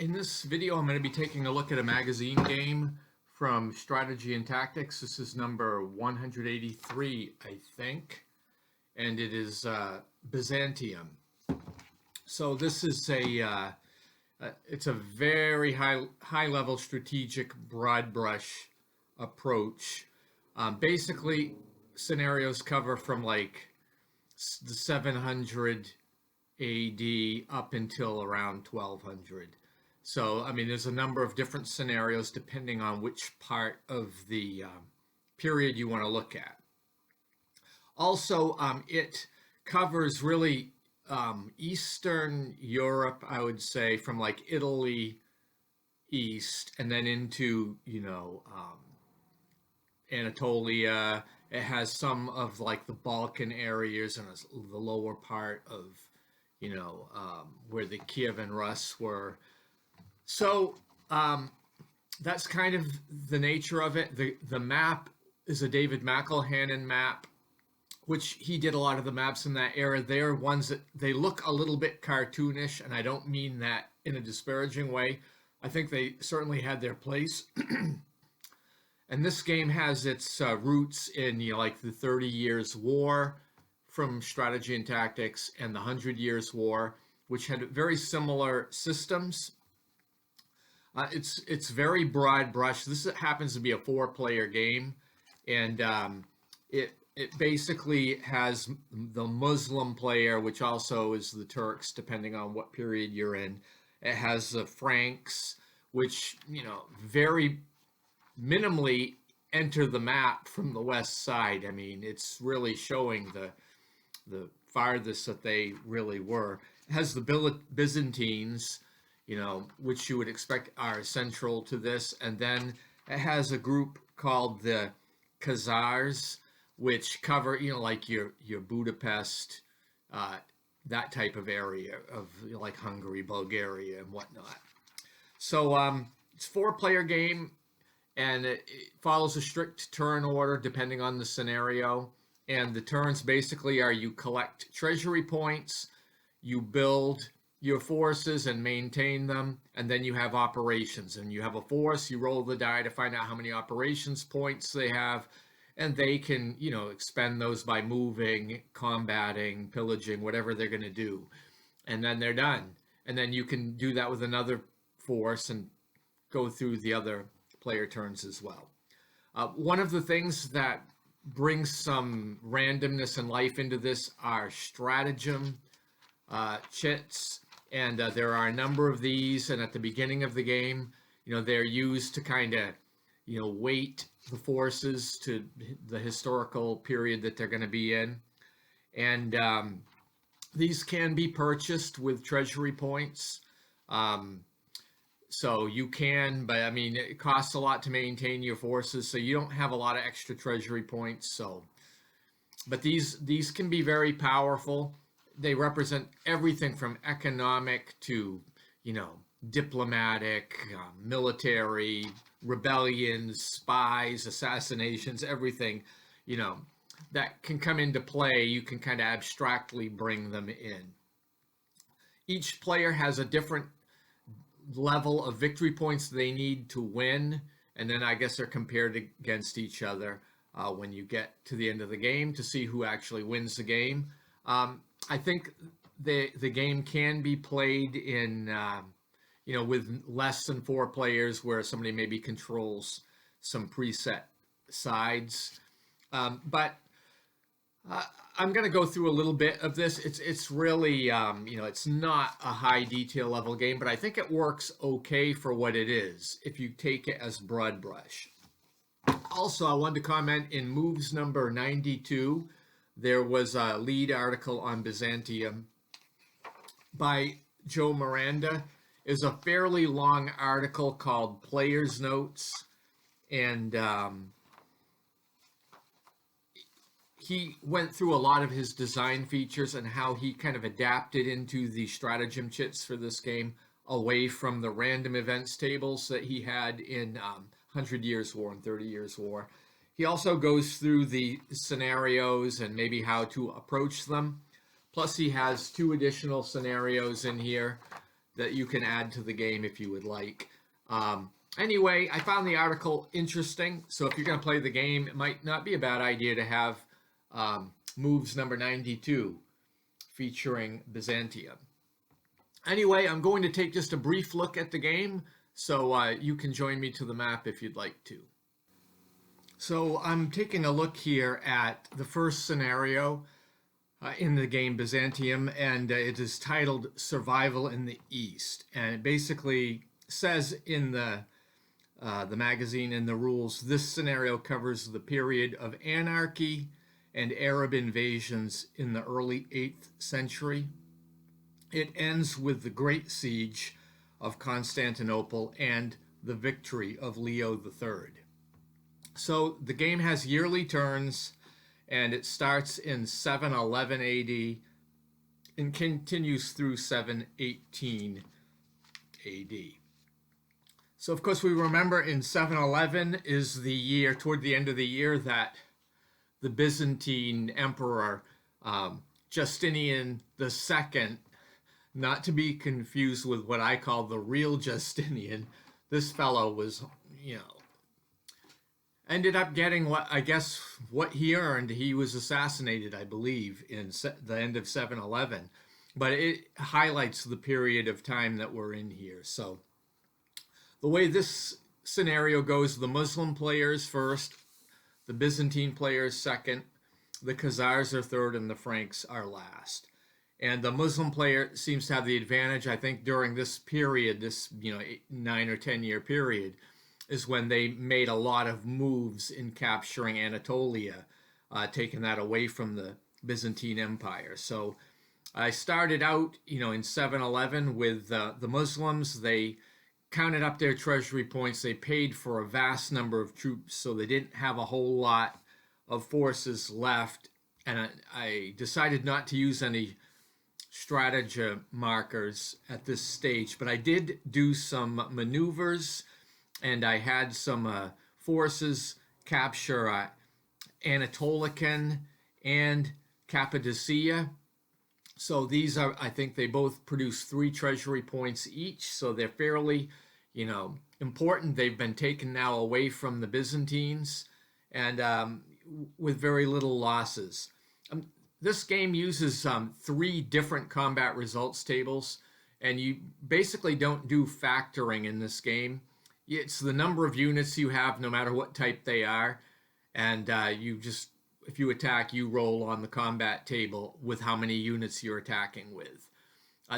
In this video, I'm going to be taking a look at a magazine game from Strategy and Tactics. This is number 183, I think, and it is Byzantium. So this is it's a very high level strategic broad brush approach. Basically, scenarios cover from like the 700 AD up until around 1200. So, I mean, there's a number of different scenarios depending on which part of the period you want to look at. Also, it covers really Eastern Europe, I would say, from like Italy east and then into, Anatolia. It has some of like the Balkan areas and the lower part of, where the Kiev and Rus were. So that's kind of the nature of it. The map is a David McElhannon map, which he did a lot of the maps in that era. They're ones that they look a little bit cartoonish, and I don't mean that in a disparaging way. I think they certainly had their place. And this game has its roots in like the 30 Years' War from Strategy and Tactics and the 100 Years' War, which had very similar systems. It's very broad brush. This happens to be a 4-player game, and it basically has the Muslim player, which also is the Turks, depending on what period you're in. It has the Franks, which very minimally enter the map from the west side. I mean, it's really showing the farthest that they really were. It has the Byzantines, which you would expect are central to this. And then it has a group called the Khazars, which cover, like your Budapest, that type of area of like Hungary, Bulgaria, and whatnot. So it's a 4-player game, and it follows a strict turn order depending on the scenario. And the turns basically are you collect treasury points, you build your forces and maintain them, and then you have operations. And you have a force, you roll the die to find out how many operations points they have, and they can, expend those by moving, combating, pillaging, whatever they're going to do. And then they're done. And then you can do that with another force and go through the other player turns as well. One of the things that brings some randomness and life into this are stratagem chits, and there are a number of these, and at the beginning of the game, they're used to kind of, weight the forces to the historical period that they're going to be in. And these can be purchased with treasury points. So you can, but I mean, it costs a lot to maintain your forces, so you don't have a lot of extra treasury points. So, but these can be very powerful. They represent everything from economic to, diplomatic, military, rebellions, spies, assassinations, everything, that can come into play. You can kind of abstractly bring them in. Each player has a different level of victory points they need to win, and then I guess they're compared against each other when you get to the end of the game to see who actually wins the game. I think the game can be played in with less than 4 players, where somebody maybe controls some preset sides, but I'm going to go through a little bit of this. It's really, it's not a high detail level game, but I think it works okay for what it is if you take it as broad brush. Also, I wanted to comment in Moves number 92, there was a lead article on Byzantium by Joe Miranda. It's a fairly long article called Player's Notes, and he went through a lot of his design features and how he kind of adapted into the stratagem chits for this game away from the random events tables that he had in 100 Years' War and 30 Years' War. He also goes through the scenarios and maybe how to approach them. Plus, he has 2 additional scenarios in here that you can add to the game if you would like. Anyway, I found the article interesting, so if you're going to play the game, it might not be a bad idea to have moves number 92 featuring Byzantium. Anyway, I'm going to take just a brief look at the game, so you can join me to the map if you'd like to. So I'm taking a look here at the first scenario in the game Byzantium, and it is titled Survival in the East. And it basically says in the magazine and the rules, this scenario covers the period of anarchy and Arab invasions in the early 8th century. It ends with the Great Siege of Constantinople and the victory of Leo III. So the game has yearly turns, and it starts in 711 AD and continues through 718 AD. So of course we remember in 711 is the year, toward the end of the year, that the Byzantine Emperor Justinian II, not to be confused with what I call the real Justinian, this fellow was, ended up getting what he earned. He was assassinated, I believe, in the end of 711. But it highlights the period of time that we're in here. So the way this scenario goes, the Muslim players first, the Byzantine players second, the Khazars are third, and the Franks are last. And the Muslim player seems to have the advantage, I think, during this period, this 9 or 10 year period, is when they made a lot of moves in capturing Anatolia, taking that away from the Byzantine Empire. So I started out, in 711 with the Muslims. They counted up their treasury points. They paid for a vast number of troops, so they didn't have a whole lot of forces left. And I decided not to use any strategy markers at this stage, but I did do some maneuvers, and I had some forces capture Anatolican and Cappadocia. So these are, I think they both produce 3 treasury points each, so they're fairly, important. They've been taken now away from the Byzantines, and with very little losses. This game uses 3 different combat results tables, and you basically don't do factoring in this game. It's the number of units you have, no matter what type they are, and if you attack, you roll on the combat table with how many units you're attacking with.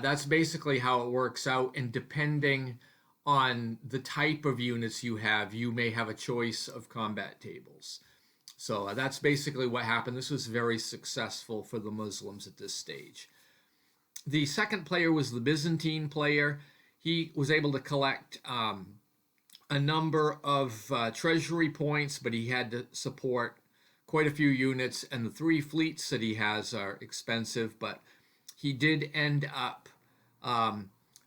That's basically how it works out, and depending on the type of units you have, you may have a choice of combat tables. So that's basically what happened. This was very successful for the Muslims at this stage. The second player was the Byzantine player. He was able to collect a number of treasury points, but he had to support quite a few units, and the 3 fleets that he has are expensive, but he did end up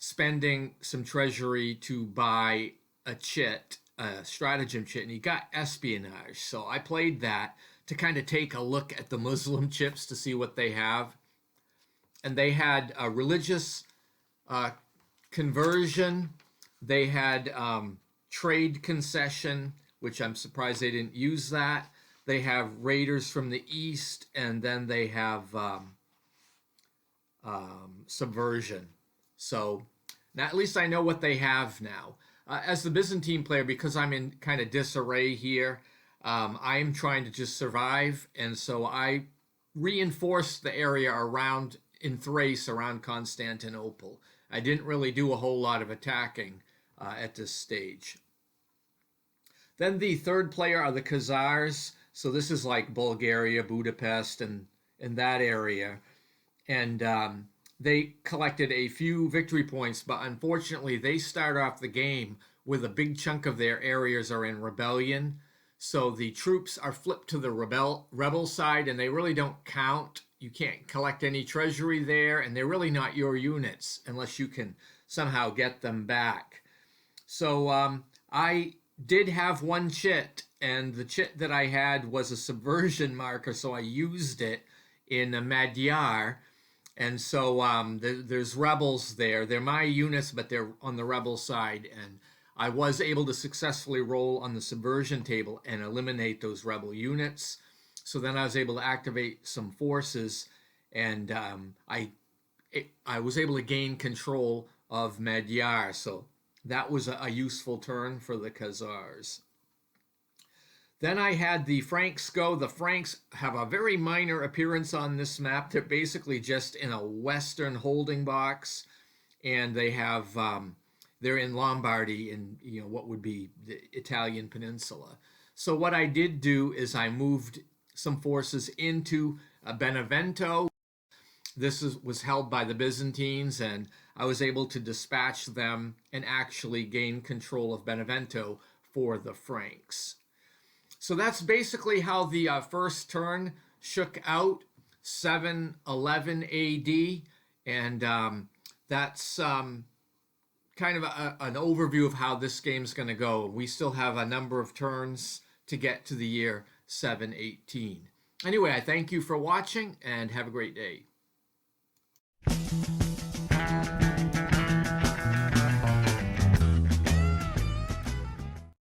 spending some treasury to buy a chit, a stratagem chit, and he got espionage. So I played that to kind of take a look at the Muslim chips to see what they have. And they had a religious conversion. They had trade concession, which I'm surprised they didn't use that. They have raiders from the east, and then they have subversion. So now at least I know what they have now. As the Byzantine player, because I'm in kind of disarray here, I am trying to just survive, and so I reinforced the area around in Thrace, around Constantinople. I didn't really do a whole lot of attacking at this stage. Then the third player are the Khazars. So this is like Bulgaria, Budapest, and that area. And they collected a few victory points, but unfortunately they start off the game with a big chunk of their areas are in rebellion. So the troops are flipped to the rebel side, and they really don't count. You can't collect any treasury there, and they're really not your units unless you can somehow get them back. So I did have one chit, and the chit that I had was a subversion marker, so I used it in a Magyar, And so there's rebels there. They're my units, but they're on the rebel side. And I was able to successfully roll on the subversion table and eliminate those rebel units. So then I was able to activate some forces, and I was able to gain control of Magyar. So that was a useful turn for the Khazars. Then I had the Franks go. The Franks have a very minor appearance on this map. They're basically just in a western holding box, and they have they're in Lombardy, in what would be the Italian peninsula. So what I did do is I moved some forces into Benevento. This was held by the Byzantines, and I was able to dispatch them and actually gain control of Benevento for the Franks. So that's basically how the first turn shook out, 711 AD, and that's kind of an overview of how this game's going to go. We still have a number of turns to get to the year 718. Anyway, I thank you for watching, and have a great day.